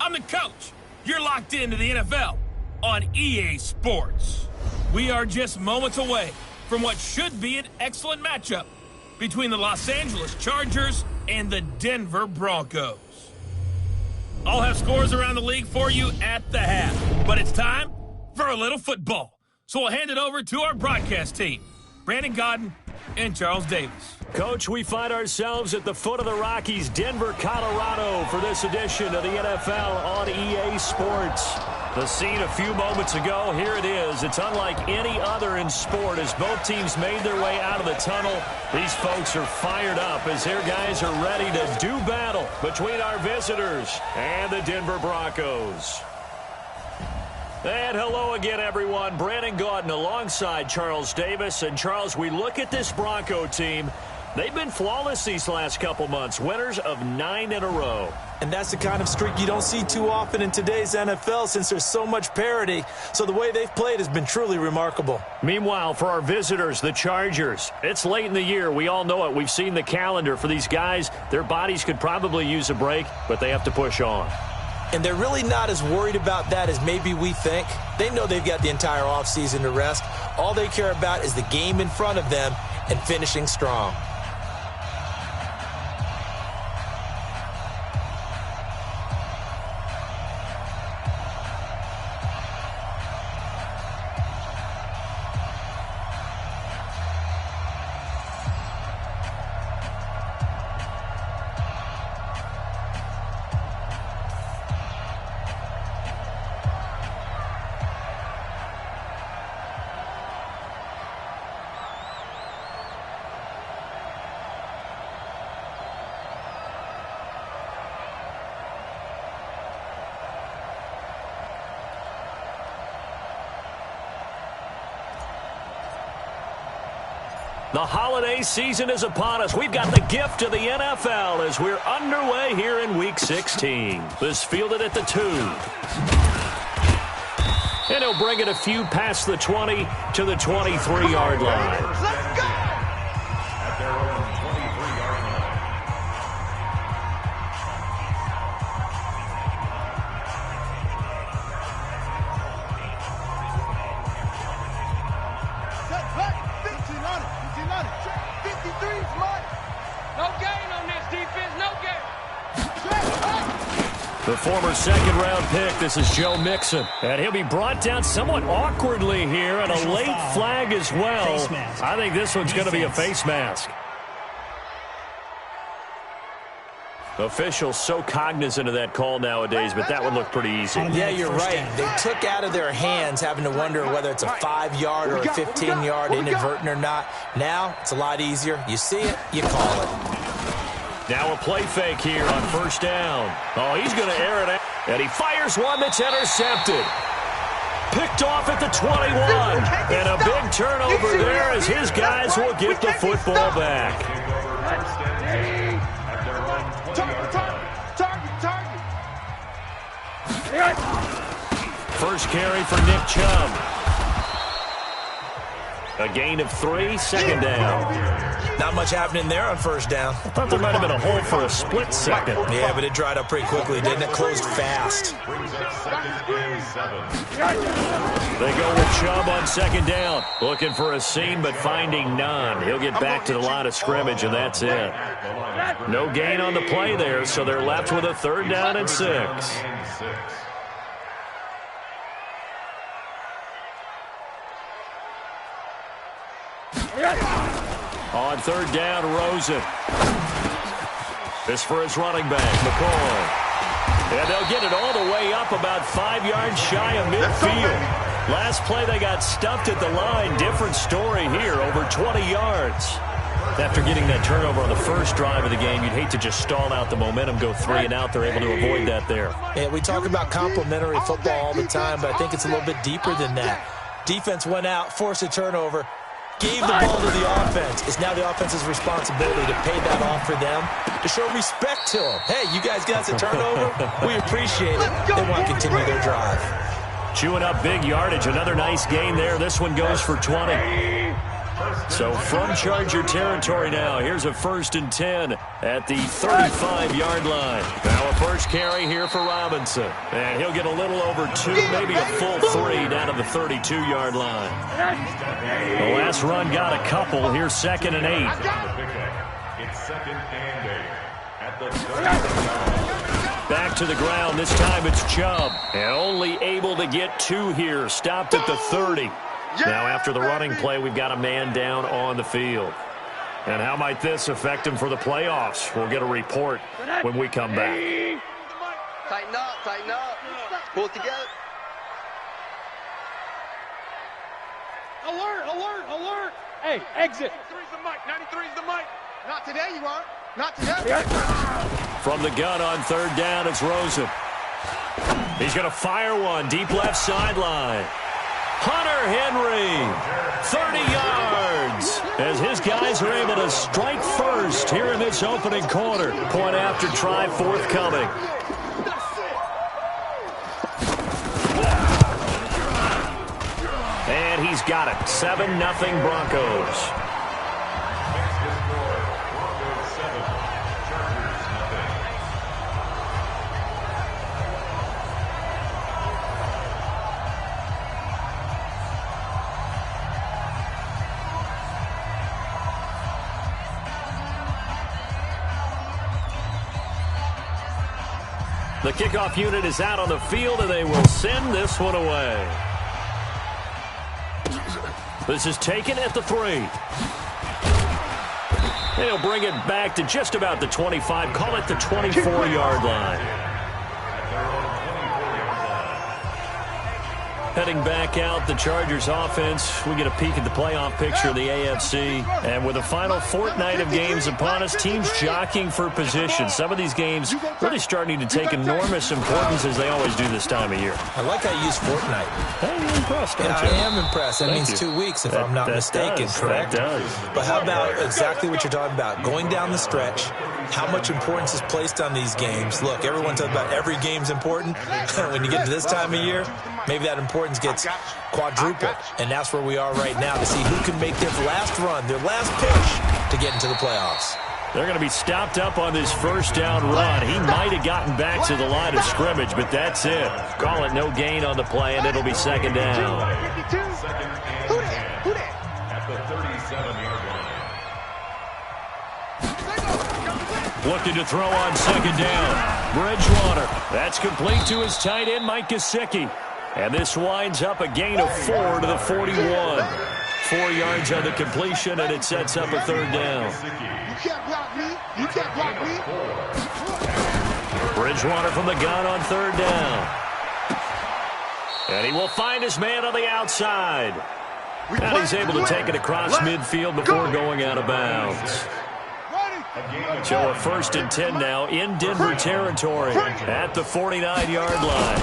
I'm the coach. You're locked into the NFL on EA Sports. We are just moments away from what should be an excellent matchup between the Los Angeles Chargers and the Denver Broncos. I'll have scores around the league for you at the half, but it's time for a little football. So we'll hand it over to our broadcast team, Brandon Godden and Charles Davis. Coach, we find ourselves at the foot of the Rockies, Denver, Colorado, for this edition of the NFL on EA Sports. The scene a few moments ago, here it is. It's unlike any other in sport as both teams made their way out of the tunnel. These folks are fired up as their guys are ready to do battle between our visitors and the Denver Broncos. And hello again, everyone. Brandon Gaudin alongside Charles Davis. And, Charles, we look at this Bronco team. They've been flawless these last couple months, winners of 9 in a row. And that's the kind of streak you don't see too often in today's NFL since there's so much parity. So the way they've played has been truly remarkable. Meanwhile, for our visitors, the Chargers, it's late in the year. We all know it. We've seen the calendar for these guys. Their bodies could probably use a break, but they have to push on. And they're really not as worried about that as maybe we think. They know they've got the entire offseason to rest. All they care about is the game in front of them and finishing strong. The holiday season is upon us. We've got the gift of the NFL as we're underway here in Week 16. This fielded at the 2. And he'll bring it a few past the 20 to the 23-yard line. Let's go! At their own 23-yard line. Set back. 15 on it. 15 on it. 53 is mine. No gain on this defense. No gain. The former second-round pick, this is Joe Mixon. And he'll be brought down somewhat awkwardly here, and a late flag as well. I think this one's going to be a face mask. Officials so cognizant of that call nowadays, but that one looked pretty easy. Yeah, you're right. They took out of their hands having to wonder whether it's a 5-yard or a 15-yard inadvertent or not. Now, it's a lot easier. You see it, you call it. Now a play fake here on first down. Oh, he's going to air it out. And he fires one that's intercepted. Picked off at the 21. And a big turnover there as his guys will get the football back. First carry for Nick Chubb. A gain of 3, second down. Not much happening there on first down. I thought there might have been a hole for a split second. Yeah, but it dried up pretty quickly, didn't it? Closed fast. They go with Chubb on second down. Looking for a seam, but finding none. He'll get back to the line of scrimmage, and that's it. No gain on the play there, so they're left with a third down and 6. On third down, Rosen. This for his running back, McCoy. And they'll get it all the way up about 5 yards shy of midfield. Last play, they got stuffed at the line. Different story here, over 20 yards. After getting that turnover on the first drive of the game, you'd hate to just stall out the momentum, go 3 and out. They're able to avoid that there. Yeah, we talk about complementary football all the time, but I think it's a little bit deeper than that. Defense went out, forced a turnover, gave the ball to the offense. It's now the offense's responsibility to pay that off for them, to show respect to them. Hey, you guys got us a turnover. We appreciate it. They want to continue their drive. Chewing up big yardage. Another nice gain there. This one goes for 20. So from Charger territory now, here's a 1st and 10 at the 35-yard line. Now a first carry here for Robinson. And he'll get a little over 2, maybe a full 3 down to the 32-yard line. The last run got a couple. Here's 2nd and 8. It's 2nd and 8 at the 30. Back to the ground. This time it's Chubb. And only able to get 2 here. Stopped at the 30. Now after the running play, we've got a man down on the field. And how might this affect him for the playoffs? We'll get a report when we come back. Tighten up. Pull it together. Alert. Hey, exit. 93's the mic. 93's the mic. Not today, you aren't. Not today. From the gun on 3rd down, it's Rosen. He's going to fire one deep left sideline. Hunter Henry, 30 yards, as his guys are able to strike first here in this opening quarter. Point after try forthcoming. And he's got it. 7-0 Broncos. The kickoff unit is out on the field, and they will send this one away. This is taken at the 3. They'll bring it back to just about the 25, call it the 24-yard line. Heading back out, the Chargers offense. We get a peek at the playoff picture of the AFC. And with the final fortnight of games upon us, teams jockeying for position. Some of these games really starting to take enormous importance as they always do this time of year. I like how you use fortnight. Hey, you're impressed, don't you? I am impressed. That means 2 weeks, if I'm not mistaken, correct? That does. But how about exactly what you're talking about? Going down the stretch, how much importance is placed on these games. Look, everyone talks about every game's important. When you get to this time of year, maybe that importance gets quadrupled. And that's where we are right now to see who can make their last run, their last push to get into the playoffs. They're going to be stopped up on this 1st down run. He might have gotten back to the line of scrimmage, but that's it. Call it no gain on the play, and it'll be 2nd down. At the 37-yard line. Looking to throw on 2nd down. Bridgewater. That's complete to his tight end, Mike Gesicki. And this winds up a gain of 4 to the 41. 4 yards on the completion, and it sets up a 3rd down. You can't block me. You can't block me. Bridgewater from the gun on 3rd down. And he will find his man on the outside. And he's able to take it across midfield before going out of bounds. So a 1st and 10 now in Denver territory at the 49-yard line.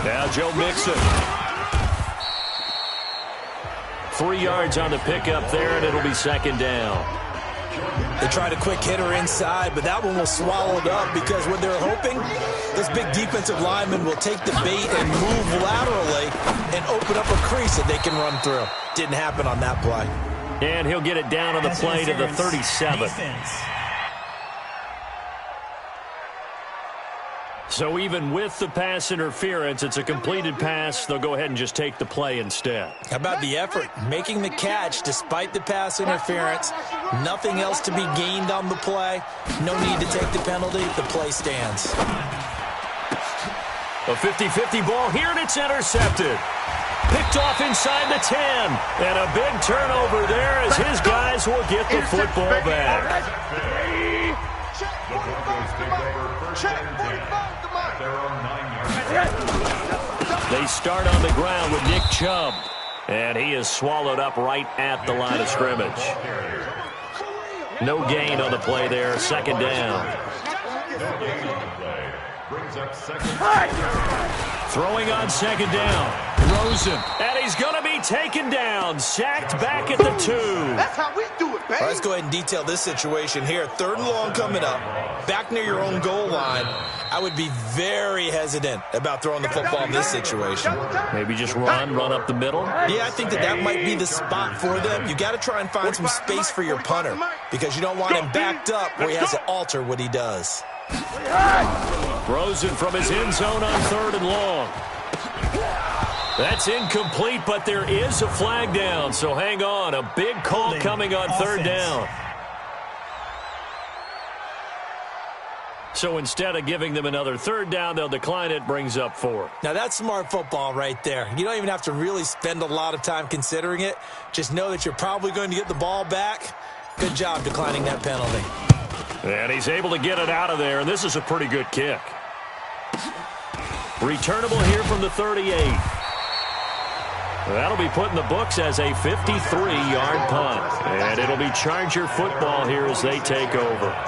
Now Joe Mixon. 3 yards on the pickup there, and it'll be 2nd down. They tried a quick hitter inside, but that one was swallowed up because what they're hoping, this big defensive lineman will take the bait and move laterally and open up a crease that they can run through. Didn't happen on that play. And he'll get it down on the play to the 37. So even with the pass interference, it's a completed pass. They'll go ahead and just take the play instead. How about the effort? Making the catch despite the pass interference. Nothing else to be gained on the play. No need to take the penalty. The play stands. A 50-50 ball here, and it's intercepted. Picked off inside the 10. And a big turnover there as his guys will get the football back. The Broncos take over 1st and 10 at their own 9-yard line. They start on the ground with Nick Chubb. And he is swallowed up right at the line of scrimmage. No gain on the play there. 2nd down. No gain on the play. Brings up 2nd. Throwing on 2nd down. Rosen. And he's going to be taken down. Sacked back at the 2. That's how we do it, All right, let's go ahead and detail this situation here. 3rd and long coming up, back near your own goal line. I would be very hesitant about throwing the football in this situation. Maybe just run up the middle? Yeah, I think that might be the spot for them. You got to try and find some space for your punter because you don't want him backed up where he has to alter what he does. Throws it from his end zone on 3rd and long. That's incomplete, but there is a flag down, so hang on. A big call coming on 3rd down. So instead of giving them another 3rd down, they'll decline it, brings up 4. Now, that's smart football right there. You don't even have to really spend a lot of time considering it. Just know that you're probably going to get the ball back. Good job declining that penalty. And he's able to get it out of there, and this is a pretty good kick. Returnable here from the 38. That'll be put in the books as a 53-yard punt. And it'll be Charger football here as they take over.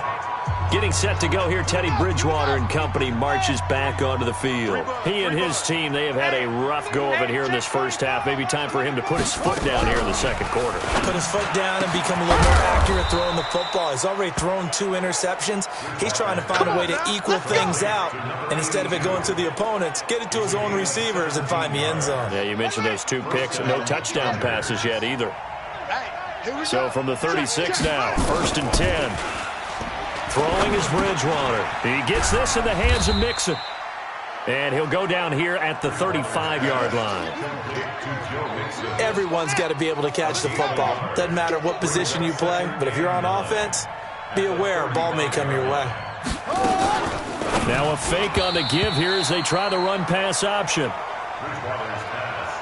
Getting set to go here, Teddy Bridgewater and company marches back onto the field. He and his team, they have had a rough go of it here in this first half. Maybe time for him to put his foot down here in the second quarter. Put his foot down and become a little more accurate throwing the football. He's already thrown 2 interceptions. He's trying to find a way to equal things out. And instead of it going to the opponents, get it to his own receivers and find the end zone. Yeah, you mentioned those 2 picks. No touchdown passes yet either. So from the 36 now, 1st and 10. Throwing is Bridgewater. He gets this in the hands of Mixon. And he'll go down here at the 35-yard line. Everyone's got to be able to catch the football. Doesn't matter what position you play, but if you're on offense, be aware a ball may come your way. Now a fake on the give here as they try the run-pass option.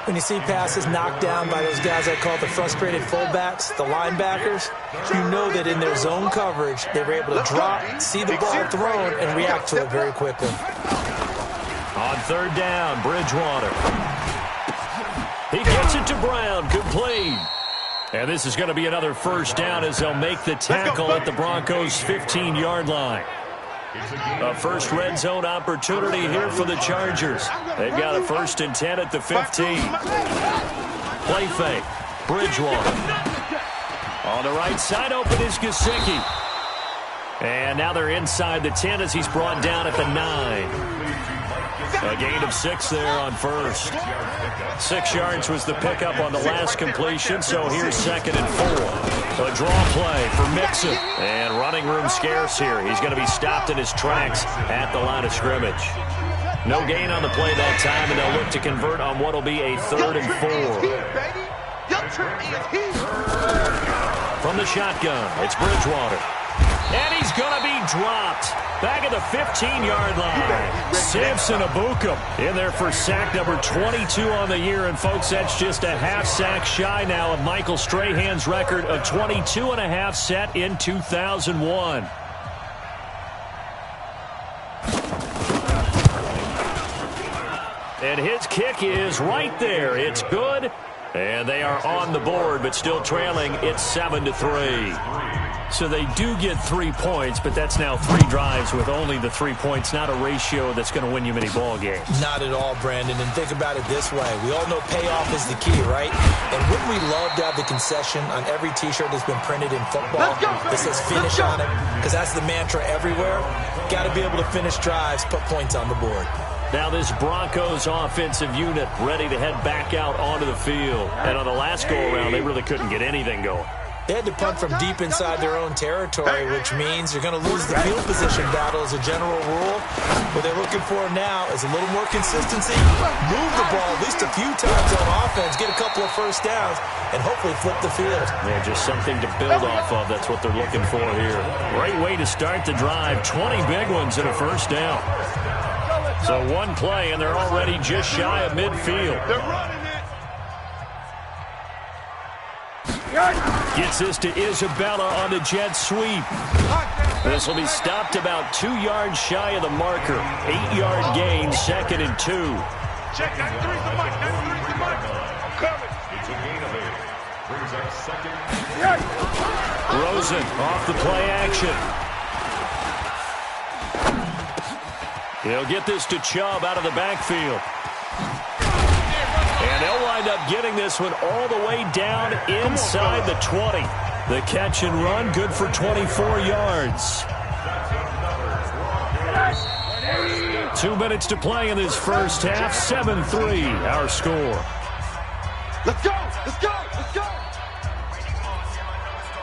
When you see passes knocked down by those guys I call the frustrated fullbacks, the linebackers, you know that in their zone coverage, they were able to drop, see the ball thrown, and react to it very quickly. On 3rd down, Bridgewater. He gets it to Brown, complete. And this is going to be another 1st down as they'll make the tackle at the Broncos' 15-yard line. A first red zone opportunity here for the Chargers. They've got a 1st and 10 at the 15. Play fake. Bridgewater. On the right side, open is Gesicki. And now they're inside the 10 as he's brought down at the 9. A gain of 6 there on 1st. 6 yards was the pickup on the last completion, so here's 2nd and 4. A draw play for Mixon. And running room scarce here. He's going to be stopped in his tracks at the line of scrimmage. No gain on the play that time, and they'll look to convert on what will be a 3rd and 4. From the shotgun, it's Bridgewater. And he's going to be dropped back at the 15-yard line. Samson Abukum in there for sack number 22 on the year. And, folks, that's just a half sack shy now of Michael Strahan's record of 22.5 set in 2001. And his kick is right there. It's good. And they are on the board, but still trailing. It's 7-3. So they do get 3 points, but that's now 3 drives with only the 3 points, not a ratio that's going to win you many ball games. Not at all, Brandon. And think about it this way. We all know payoff is the key, right? And wouldn't we love to have the concession on every T-shirt that's been printed in football that says finish on it? Because that's the mantra everywhere. Got to be able to finish drives, put points on the board. Now this Broncos offensive unit ready to head back out onto the field. And on the last go-around, they really couldn't get anything going. They had to punt from deep inside their own territory, which means you're going to lose the field position battle as a general rule. What they're looking for now is a little more consistency, move the ball at least a few times on offense, get a couple of 1st downs, and hopefully flip the field. Yeah, just something to build off of. That's what they're looking for here. Great way to start the drive. 20 big ones and a 1st down. So 1 play, and they're already just shy of midfield. They're running it. Gets this to Isabella on the jet sweep. This will be stopped about 2 yards shy of the marker. 8-yard gain, 2nd and 2. Check that 3's the mic. That 3's the mic. I'm coming. It's a gain of 8. Brings up 2nd. Rosen off the play action. He'll get this to Chubb out of the backfield. And they'll wind up getting this one all the way down inside the 20. The catch and run, good for 24 yards. 2 minutes to play in this first half. 7-3, our score. Let's go! Let's go! Let's go!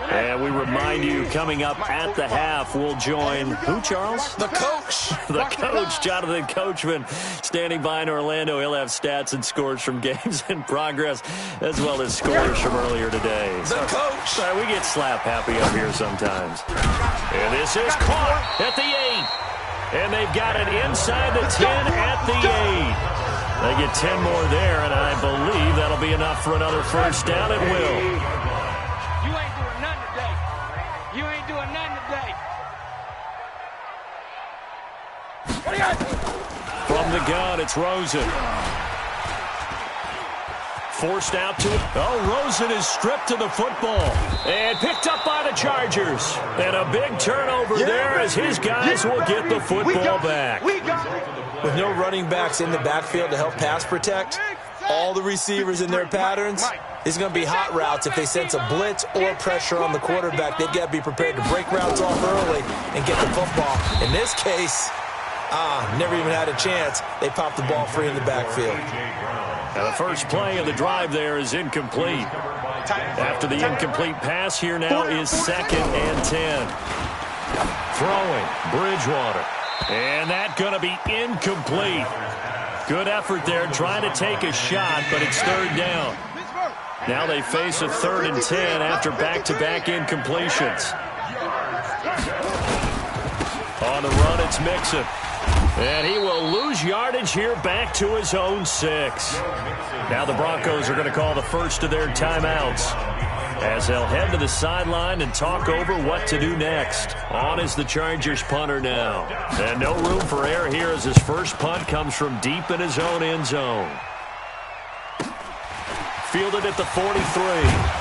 And we remind you, coming up at the half, we'll join who, Charles? The coach. The coach, Jonathan Coachman, standing by in Orlando. He'll have stats and scores from games in progress, as well as scores from earlier today. The coach. Sorry, we get slap happy up here sometimes. And this is caught at the 8. And they've got it inside the 10 at the 8. They get 10 more there, and I believe that'll be enough for another first down. It will. You ain't doing nothing today. You ain't doing nothing today. From the gun, it's Rosen. Forced out to it. Oh, Rosen is stripped to the football. And picked up by the Chargers. And a big turnover there as his guys will get the football back. With no running backs in the backfield to help pass protect, all the receivers in their patterns, it's going to be hot routes. If they sense a blitz or pressure on the quarterback, they've got to be prepared to break routes off early and get the football. In this case, never even had a chance. They popped the ball free in the backfield. And the first play of the drive there is incomplete. After the incomplete pass, here now is 2nd and 10. Throwing, Bridgewater. And that's going to be incomplete. Good effort there, trying to take a shot, but it's 3rd down. Now they face a 3rd and 10 after back-to-back incompletions. On the run, it's Mixon. And he will lose yardage here back to his own 6. Now the Broncos are going to call the first of their timeouts as they'll head to the sideline and talk over what to do next. On is the Chargers punter now. And no room for error here as his first punt comes from deep in his own end zone. Fielded at the 43.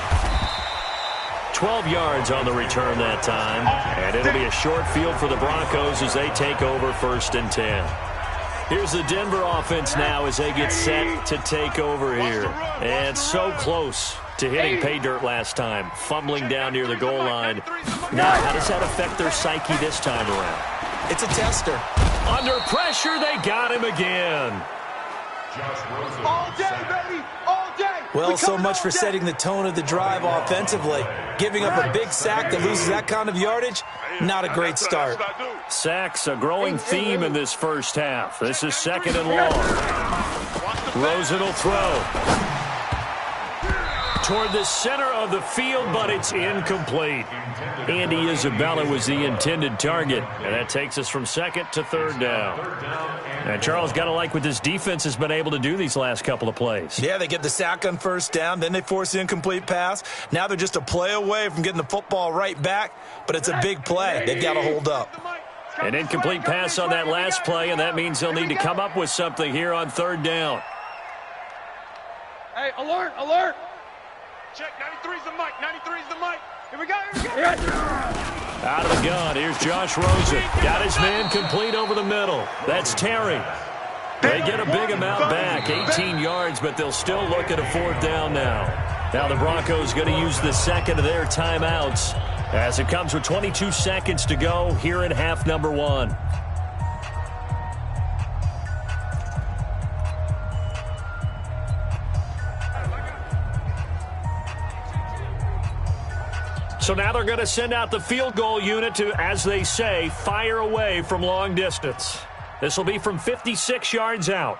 12 yards on the return that time. And it'll be a short field for the Broncos as they take over 1st and 10. Here's the Denver offense now as they get set to take over here. And so close to hitting pay dirt last time, fumbling down near the goal line. Now, how does that affect their psyche this time around? It's a tester. Under pressure, they got him again. All day, baby! All day! Well, so much for setting the tone of the drive offensively. Giving up a big sack that loses that kind of yardage, not a great start. Sacks, a growing theme in this first half. This is 2nd and long. Rosen will throw toward the center of the field, but it's incomplete. Andy Isabella was the intended target, and that takes us from 2nd to 3rd down. And Charles, got to like what this defense has been able to do these last couple of plays. Yeah, they get the sack on 1st down, then they force the incomplete pass. Now they're just a play away from getting the football right back, but it's a big play. They've got to hold up. An incomplete pass on that last play, and that means they'll need to come up with something here on 3rd down. Hey, alert, alert. Check, 93's the mic, 93's the mic. Here we go, here we go. Out of the gun, here's Josh Rosen. Got his man complete over the middle. That's Terry. They get a big amount back, 18 yards, but they'll still look at a 4th down now. Now the Broncos going to use the 2nd of their timeouts as it comes with 22 seconds to go here in half number 1. So now they're going to send out the field goal unit to, as they say, fire away from long distance. This will be from 56 yards out.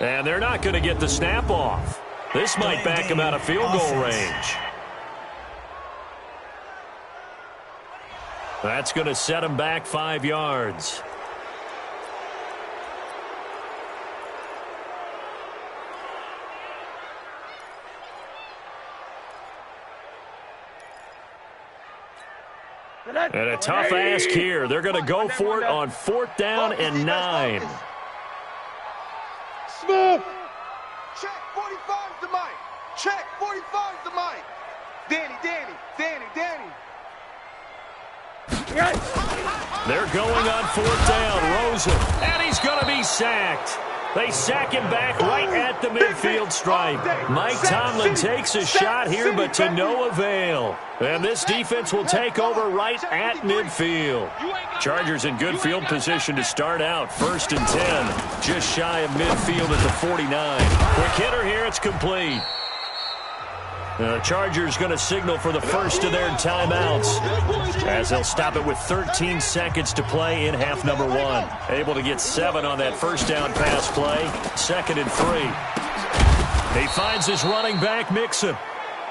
And they're not going to get the snap off. This might back him out of field goal range. That's going to set him back 5 yards. And a tough ask here. They're going to go for it on 4th down and 9. Smooth. Check, 45's the mic. Check, 45 the mic. Danny. They're going on 4th down. Rosen, and he's going to be sacked. They sack him back right at the midfield stripe. Mike Tomlin takes a shot here, but to no avail. And this defense will take over right at midfield. Chargers in good field position to start out. 1st and 10, just shy of midfield at the 49. Quick hitter here, it's complete. The Chargers going to signal for the first of their timeouts as they'll stop it with 13 seconds to play in half number 1. Able to get 7 on that first down pass play. 2nd and 3. He finds his running back, Mixon.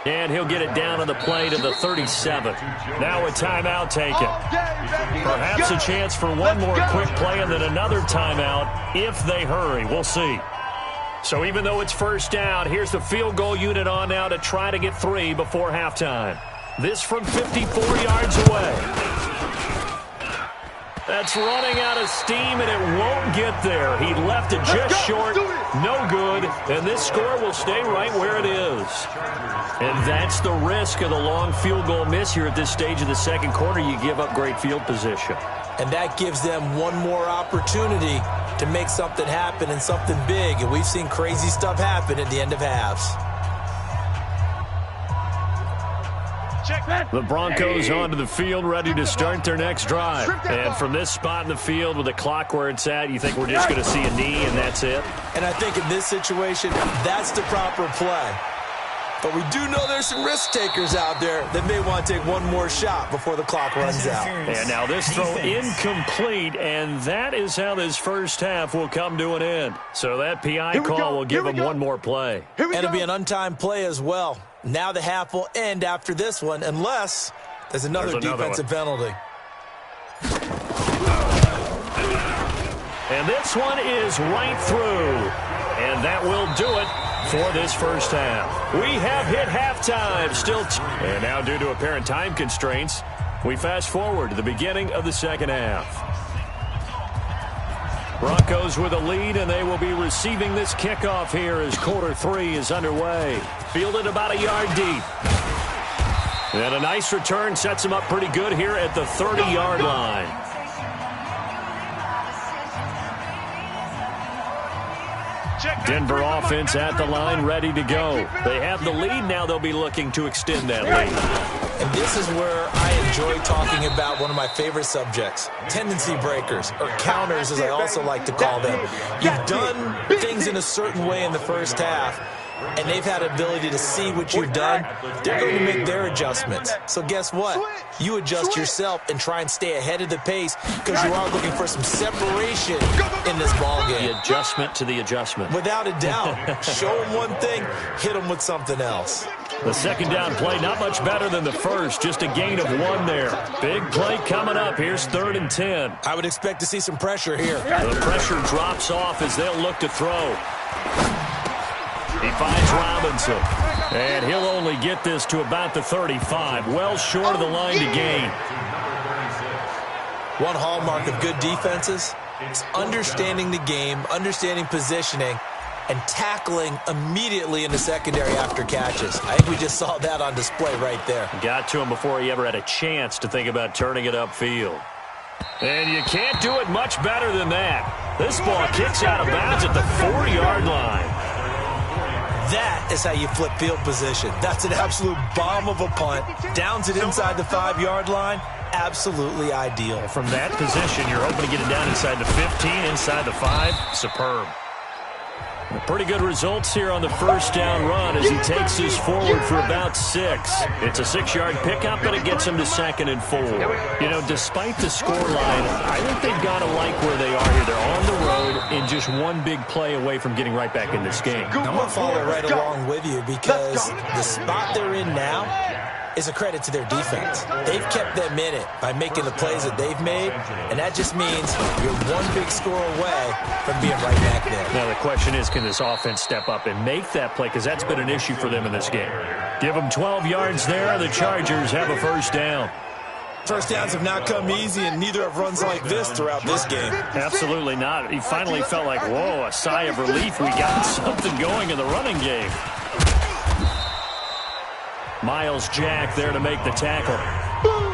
And he'll get it down on the play to the 37. Now a timeout taken. Perhaps a chance for one more quick play and then another timeout if they hurry. We'll see. So even though it's first down, here's the field goal unit on now to try to get 3 before halftime. This from 54 yards away. That's running out of steam, and it won't get there. He left it just short. No good. And this score will stay right where it is. And that's the risk of the long field goal miss here at this stage of the second quarter. You give up great field position. And that gives them one more opportunity to make something happen and something big. And we've seen crazy stuff happen at the end of halves. The Broncos onto the field, ready to start their next drive. And from this spot in the field with the clock where it's at, you think we're just going to see a knee and that's it? And I think in this situation, that's the proper play. But we do know there's some risk takers out there that may want to take one more shot before the clock runs out. And now this throw incomplete, and that is how this first half will come to an end. So that PI call will give them one more play. And it'll be an untimed play as well. Now the half will end after this one, unless there's another defensive penalty. And this one is right through. And that will do it for this first half. We have hit halftime. And now due to apparent time constraints, we fast forward to the beginning of the second half. Broncos with a lead, and they will be receiving this kickoff here as quarter 3 is underway. Fielded about a yard deep. And a nice return sets him up pretty good here at the 30-yard line. Denver offense at the line, ready to go. They have the lead. Now they'll be looking to extend that lead. And this is where I enjoy talking about one of my favorite subjects, tendency breakers, or counters as I also like to call them. You've done things in a certain way in the first half, and they've had ability to see what you've done. They're going to make their adjustments. So guess what? You adjust yourself and try and stay ahead of the pace because you are looking for some separation in this ballgame. The adjustment to the adjustment. Without a doubt. Show them one thing, hit them with something else. The second down play, not much better than the first, just a gain of 1 there. Big play coming up. Here's 3rd and 10. I would expect to see some pressure here. The pressure drops off as they'll look to throw. He finds Robinson, and he'll only get this to about the 35, well short of the line to gain. One hallmark of good defenses is understanding the game, understanding positioning, and tackling immediately in the secondary after catches. I think we just saw that on display right there. Got to him before he ever had a chance to think about turning it upfield. And you can't do it much better than that. This ball kicks out of bounds at the 4-yard line. That is how you flip field position. That's an absolute bomb of a punt. Downs it inside the 5-yard line. Absolutely ideal. From that position, you're hoping to get it down inside the 15, inside the 5. Superb. Pretty good results here on the first down run as he takes this forward for about 6. It's a 6-yard pickup, but it gets him to 2nd and 4. You know, despite the scoreline, I think they've got to like where they are here. They're on the road and just one big play away from getting right back in this game. I'm going to follow right along with you because the spot they're in now is a credit to their defense. They've kept them in it by making the plays that they've made, and that just means you're one big score away from being right back there. Now the question is, can this offense step up and make that play? Because that's been an issue for them in this game. Give them 12 yards there. The Chargers have a first down. First downs have not come easy, and neither have runs like this throughout this game. Absolutely not. He finally felt like, whoa, a sigh of relief. We got something going in the running game. Miles Jack there to make the tackle.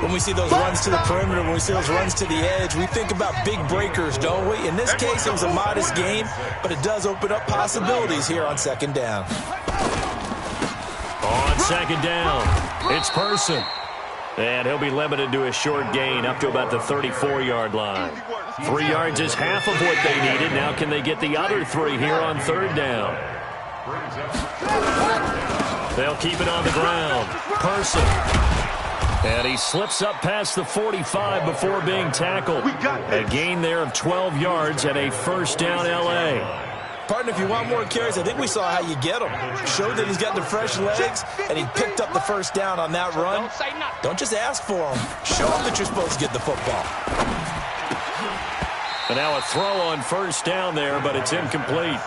When we see those runs to the perimeter, when we see those runs to the edge, we think about big breakers, don't we? In this case, it was a modest gain, but it does open up possibilities here on second down. On second down, it's Person. And he'll be limited to a short gain up to about the 34-yard line. 3 yards is half of what they needed. Now can they get the other 3 here on third down? They'll keep it on the ground. Person. And he slips up past the 45 before being tackled. A gain there of 12 yards and a first down L.A. Partner, if you want more carries, I think we saw how you get him. Showed that he's got the fresh legs, and he picked up the first down on that run. Don't just ask for him. Show him that you're supposed to get the football. And now a throw on first down there, but it's incomplete.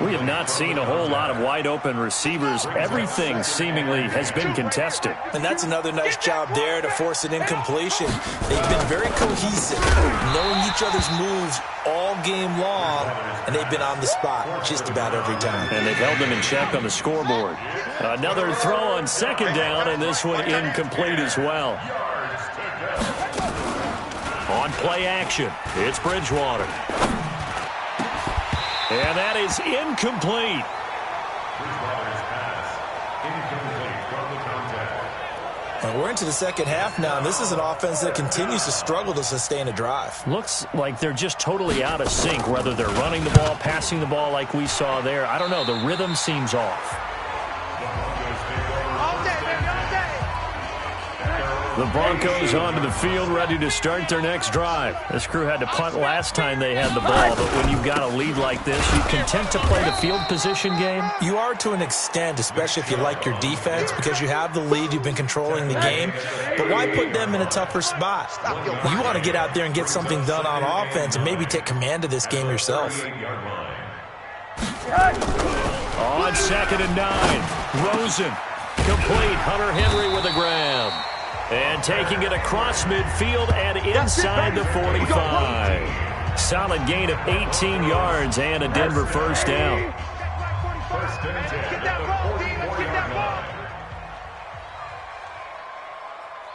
We have not seen a whole lot of wide-open receivers. Everything seemingly has been contested. And that's another nice job there to force an incompletion. They've been very cohesive, knowing each other's moves all game long, and they've been on the spot just about every time. And they've held them in check on the scoreboard. Another throw on second down, and this one incomplete as well. On play action, it's Bridgewater. And that is incomplete. And we're into the second half now, and this is an offense that continues to struggle to sustain a drive. Looks like they're just totally out of sync, whether they're running the ball, passing the ball like we saw there. I don't know. The rhythm seems off. The Broncos onto the field, ready to start their next drive. This crew had to punt last time they had the ball, but when you've got a lead like this, you content to play the field position game? You are to an extent, especially if you like your defense, because you have the lead, you've been controlling the game. But why put them in a tougher spot? You want to get out there and get something done on offense and maybe take command of this game yourself. On second and 9, Rosen. Complete. Hunter Henry with a grab. And taking it across midfield and inside the 45. Solid gain of 18 yards and a Denver first down.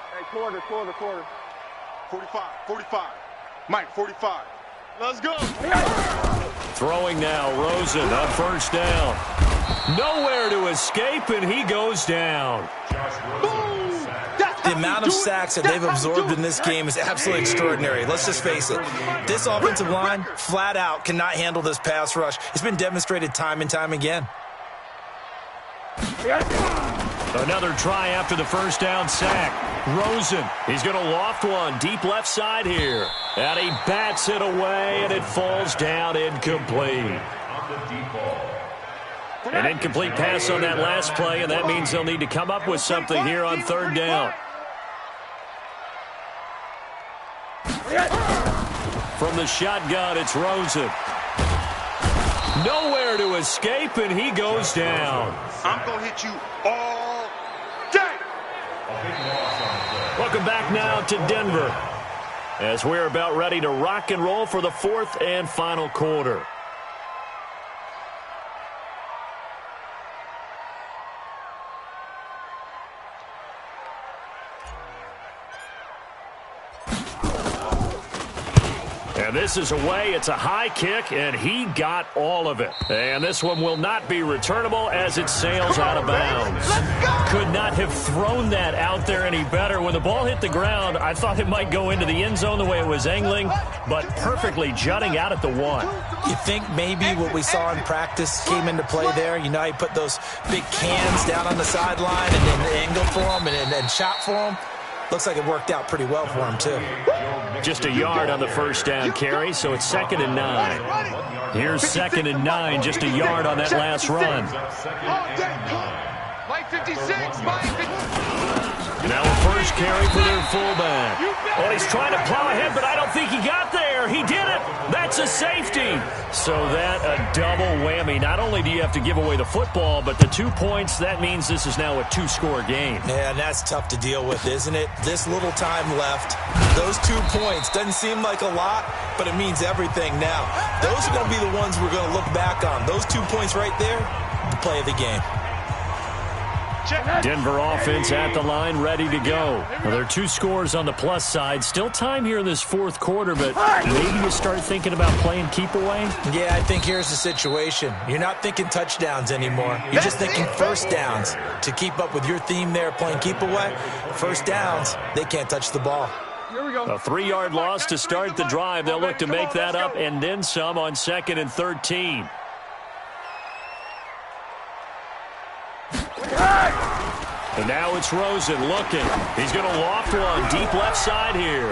Hey, quarter. 45. Mike, 45. Let's go. Throwing now, Rosen on first down. Nowhere to escape, and he goes down. The amount of sacks that they've absorbed in this game is absolutely extraordinary. Let's just face it. This offensive line, flat out, cannot handle this pass rush. It's been demonstrated time and time again. Another try after the first down sack. Rosen, he's going to loft one deep left side here. And he bats it away, and it falls down incomplete. An incomplete pass on that last play, and that means they'll need to come up with something here on third down. From the shotgun, it's Rosen. Nowhere to escape, and he goes down. I'm going to hit you all day. Welcome back now to Denver, as we're about ready to rock and roll for the fourth and final quarter. And this is away. It's a high kick, and he got all of it. And this one will not be returnable as it sails out of bounds. Could not have thrown that out there any better. When the ball hit the ground, I thought it might go into the end zone the way it was angling, but perfectly jutting out at the 1. You think maybe what we saw in practice came into play there? You know, he put those big cans down on the sideline and then angled for them and shot for them. Looks like it worked out pretty well for him, too. Just a yard on the first down carry, so it's 2nd and 9. Here's 2nd and 9, just a yard on that last run. Mike 56, Mike 56. Now a first carry for their fullback. Oh, he's trying to plow ahead, but I don't think he got there. He did it. That's a safety. So that a double whammy. Not only do you have to give away the football, but the 2 points, that means this is now a 2-score game. Yeah, and that's tough to deal with, isn't it? This little time left. Those 2 points doesn't seem like a lot, but it means everything now. Those are going to be the ones we're going to look back on. Those 2 points right there, the play of the game. Denver offense at the line, ready to go. Well, there are 2 scores on the plus side. Still time here in this fourth quarter, but maybe you start thinking about playing keep away? Yeah, I think here's the situation. You're not thinking touchdowns anymore. You're just thinking first downs. To keep up with your theme there, playing keep away, first downs, they can't touch the ball. A 3-yard loss to start the drive. They'll look to make that up and then some on 2nd and 13. And now it's Rosen looking. He's going to loft one deep left side here.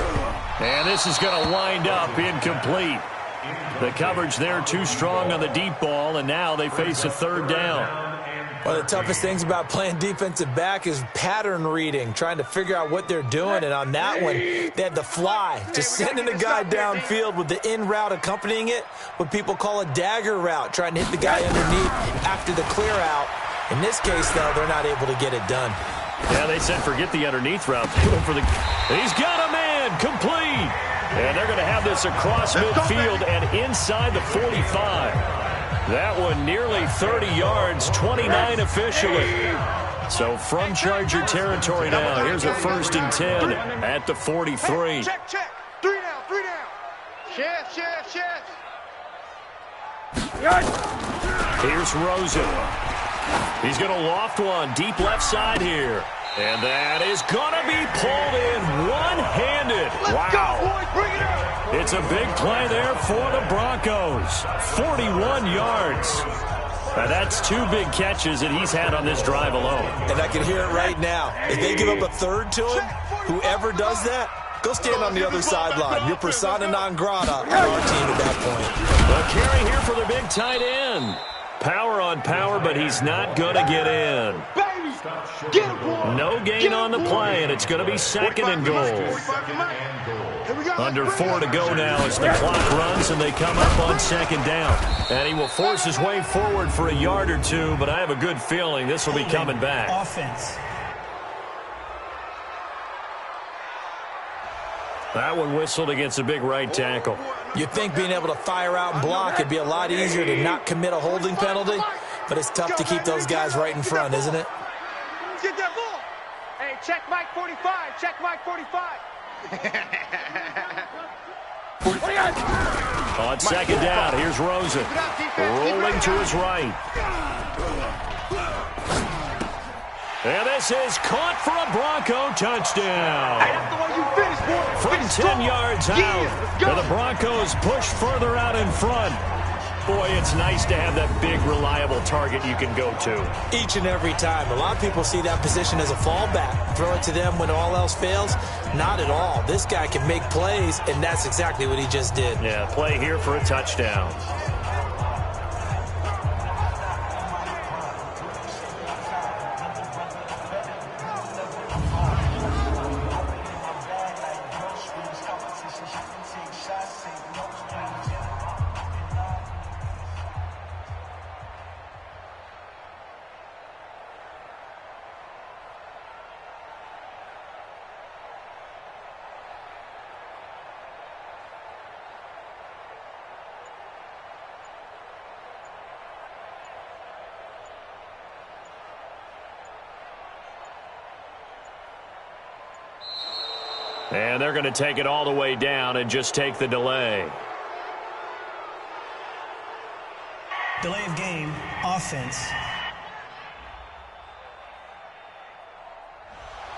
And this is going to wind up incomplete. The coverage there too strong on the deep ball, and now they face a 3rd down. One of the toughest things about playing defensive back is pattern reading, trying to figure out what they're doing. And on that one, they had the fly, just sending a guy downfield with the in route accompanying it, what people call a dagger route, trying to hit the guy underneath after the clear out. In this case, though, they're not able to get it done. Yeah, they said forget the underneath route. He's got a man, complete. And they're going to have this across midfield and inside the 45. That one nearly 30 yards, 29 officially. So from Charger territory now, here's a 1st and 10 at the 43. Check. 3 down. Chef. Here's Rosen. He's going to loft one deep left side here. And that is going to be pulled in one-handed. Wow. Go, boys, bring it up. It's a big play there for the Broncos. 41 yards. Now that's 2 big catches that he's had on this drive alone. And I can hear it right now. If they give up a 3rd to him, whoever does that, go stand on the other sideline. You're persona non grata on our team at that point. The carry here for the big tight end. Power on power, but he's not going to get in. No gain on the play, and it's going to be 2nd and goal. Under 4 to go now as the clock runs, and they come up on 2nd down. And he will force his way forward for a yard or 2, but I have a good feeling this will be coming back. Offense. That one whistled against a big right tackle. You'd think being able to fire out and block, it'd be a lot easier to not commit a holding penalty, but it's tough to keep those guys right in front, isn't it? Get that ball. Hey, check Mike 45. Check Mike 45. On 2nd down, here's Rosen. Rolling to his right. And this is caught for a Bronco touchdown. From 10 yards out. And the Broncos push further out in front. Boy, it's nice to have that big, reliable target you can go to. Each and every time. A lot of people see that position as a fallback. Throw it to them when all else fails. Not at all. This guy can make plays, and that's exactly what he just did. Yeah, play here for a touchdown. And they're going to take it all the way down and just take the delay. Delay of game, offense.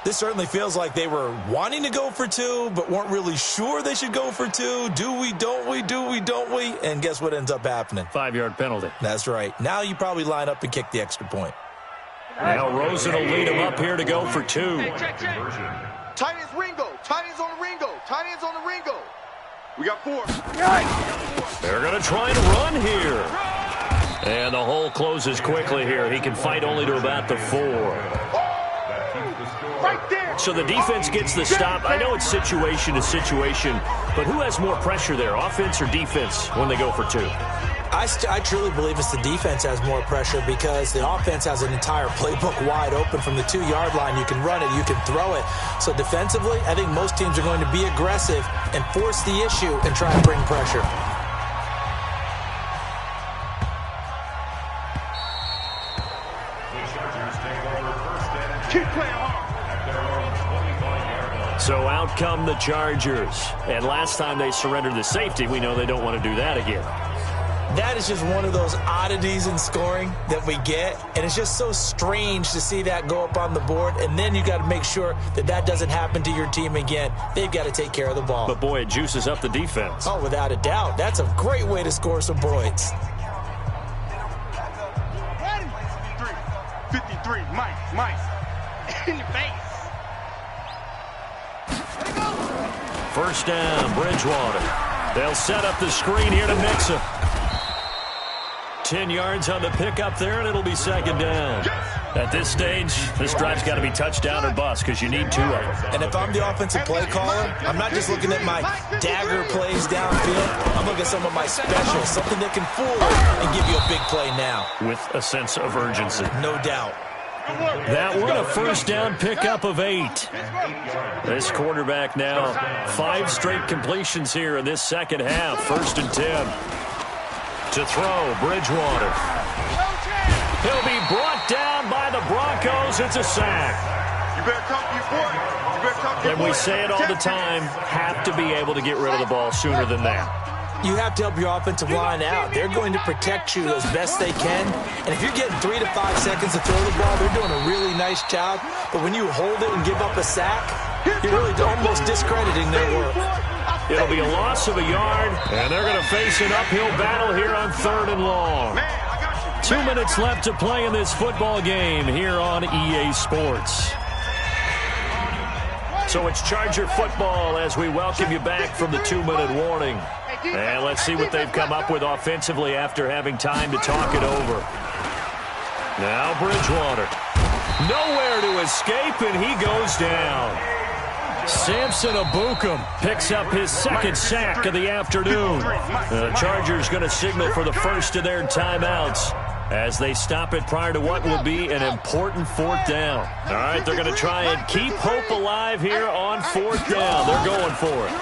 This certainly feels like they were wanting to go for 2, but weren't really sure they should go for 2. Do we, don't we, do we, don't we? And guess what ends up happening? 5-yard penalty. That's right. Now you probably line up and kick the extra point. Now Rosen will lead him up here to go for 2. Tight end's Ringo. Tight end's on the Ringo. Tight end's on the Ringo. We got 4. They're going to try and run here. And the hole closes quickly here. He can fight only to about the 4. Right there. So the defense gets the stop. I know it's situation to situation, but who has more pressure there, offense or defense, when they go for 2? I truly believe it's the defense has more pressure because the offense has an entire playbook wide open from the 2-yard line. You can run it, you can throw it. So defensively, I think most teams are going to be aggressive and force the issue and try and bring pressure. The Chargers take over 1st So out come the Chargers. And last time they surrendered the safety, we know they don't want to do that again. That is just one of those oddities in scoring that we get, and it's just so strange to see that go up on the board, and then you got to make sure that that doesn't happen to your team again. They've got to take care of the ball. But, boy, it juices up the defense. Oh, without a doubt. That's a great way to score some points. 53, Mike. In the face. First down, Bridgewater. They'll set up the screen here to Mixon. 10 yards on the pickup there, and it'll be second down. At this stage, this drive's got to be touchdown or bust because you need two of them. And if I'm the offensive play caller, I'm not just looking at my dagger plays downfield. I'm looking at some of my specials, something that can fool and give you a big play now. With a sense of urgency. No doubt. That one, a first down pickup of 8. This quarterback now, 5 straight completions here in this second half. First and 10. To throw, Bridgewater. He'll be brought down by the Broncos. It's a sack. You better talk to your boy. You better talk to your boy. And we say it all the time, have to be able to get rid of the ball sooner than that. You have to help your offensive line out. They're going to protect you as best they can. And if you're getting 3 to 5 seconds to throw the ball, they're doing a really nice job. But when you hold it and give up a sack, you're really almost discrediting their work. It'll be a loss of a yard, and they're going to face an uphill battle here on 3rd and long. 2 minutes left to play in this football game here on EA Sports. So it's Charger football as we welcome you back from the 2-minute warning. And let's see what they've come up with offensively after having time to talk it over. Now Bridgewater. Nowhere to escape, and he goes down. Samson Abukum picks up his second sack of the afternoon. The Chargers going to signal for the first of their timeouts as they stop it prior to what will be an important 4th down. All right, they're going to try and keep hope alive here on 4th down. They're going for it.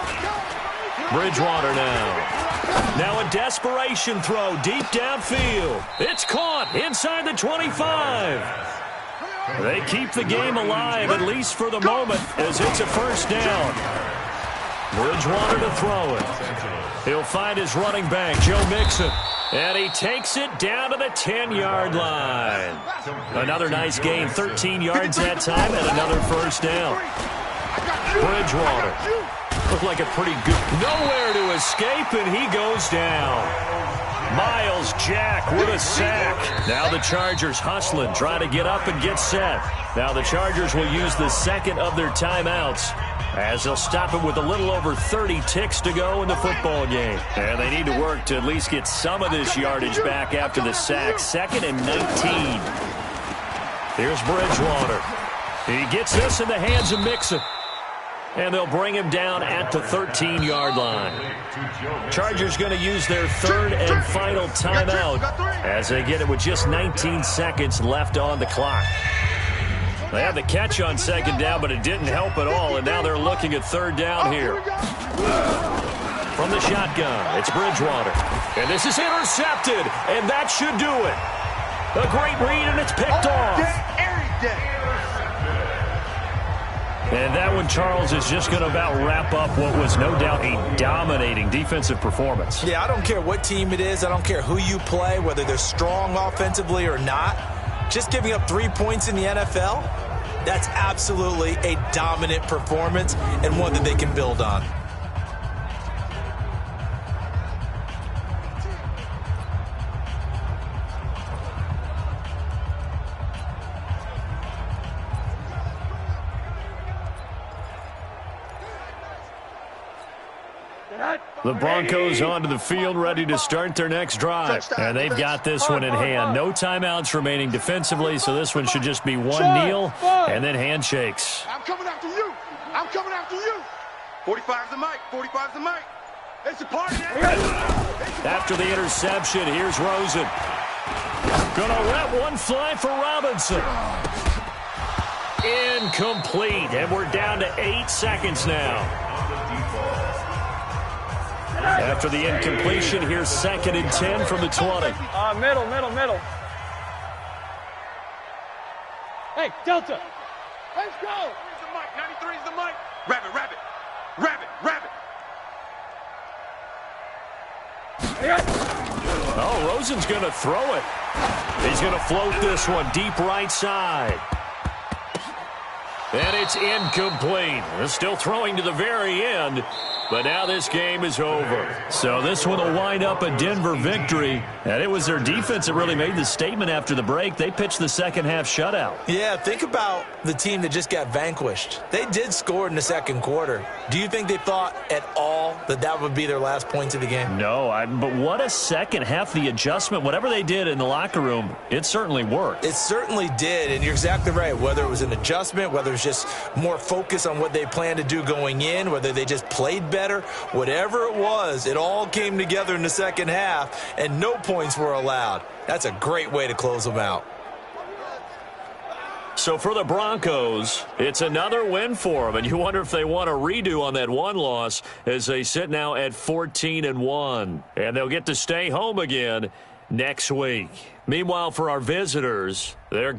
Bridgewater now a desperation throw deep downfield. It's caught inside the 25. They keep the game alive, at least for the moment, as it's a first down. Bridgewater to throw it. He'll find his running back, Joe Mixon. And he takes it down to the 10-yard line. Another nice gain, 13 yards that time, and another first down. Bridgewater. Looked like a pretty good... Nowhere to escape, and he goes down. Miles Jack with a sack. Now the Chargers hustling, trying to get up and get set. Now the Chargers will use the second of their timeouts as they'll stop it with a little over 30 ticks to go in the football game. And they need to work to at least get some of this yardage back after the sack. 2nd and 19. Here's Bridgewater. He gets this in the hands of Mixon. And they'll bring him down at the 13-yard line. Chargers going to use their 3rd and final timeout as they get it with just 19 seconds left on the clock. They had the catch on 2nd down, but it didn't help at all, and now they're looking at 3rd down here. From the shotgun, it's Bridgewater. And this is intercepted, and that should do it. A great read, and it's picked off. And that one, Charles, is just going to about wrap up what was no doubt a dominating defensive performance. Yeah, I don't care what team it is. I don't care who you play, whether they're strong offensively or not. Just giving up 3 points in the NFL, that's absolutely a dominant performance and one that they can build on. The Broncos onto the field, ready to start their next drive. And they've got this one in hand. No timeouts remaining defensively, so this one should just be one kneel and then handshakes. I'm coming after you. I'm coming after you. 45's the mic. 45's the mic. It's a party. After the interception, here's Rosen. Gonna let one fly for Robinson. Incomplete, and we're down to 8 seconds now. After the incompletion, here's 2nd and 10 from the 20. Middle. Hey, Delta. Let's go. 93's the mic. Rabbit, rabbit. Rabbit, rabbit. Oh, Rosen's going to throw it. He's going to float this one deep right side. And it's incomplete. They're still throwing to the very end, but now this game is over. So this one will wind up a Denver victory, and it was their defense that really made the statement after the break. They pitched the second-half shutout. Yeah, think about the team that just got vanquished. They did score in the second quarter. Do you think they thought at all that that would be their last points of the game? No, but what a second half. The adjustment, whatever they did in the locker room, it certainly worked. It certainly did, and you're exactly right. Whether it was an adjustment, whether it's just more focus on what they planned to do going in, whether they just played better, whatever it was, it all came together in the second half, and no points were allowed. That's a great way to close them out. So for the Broncos, it's another win for them, and you wonder if they want a redo on that one loss as they sit now at 14-1, and they'll get to stay home again next week. Meanwhile, for our visitors, they're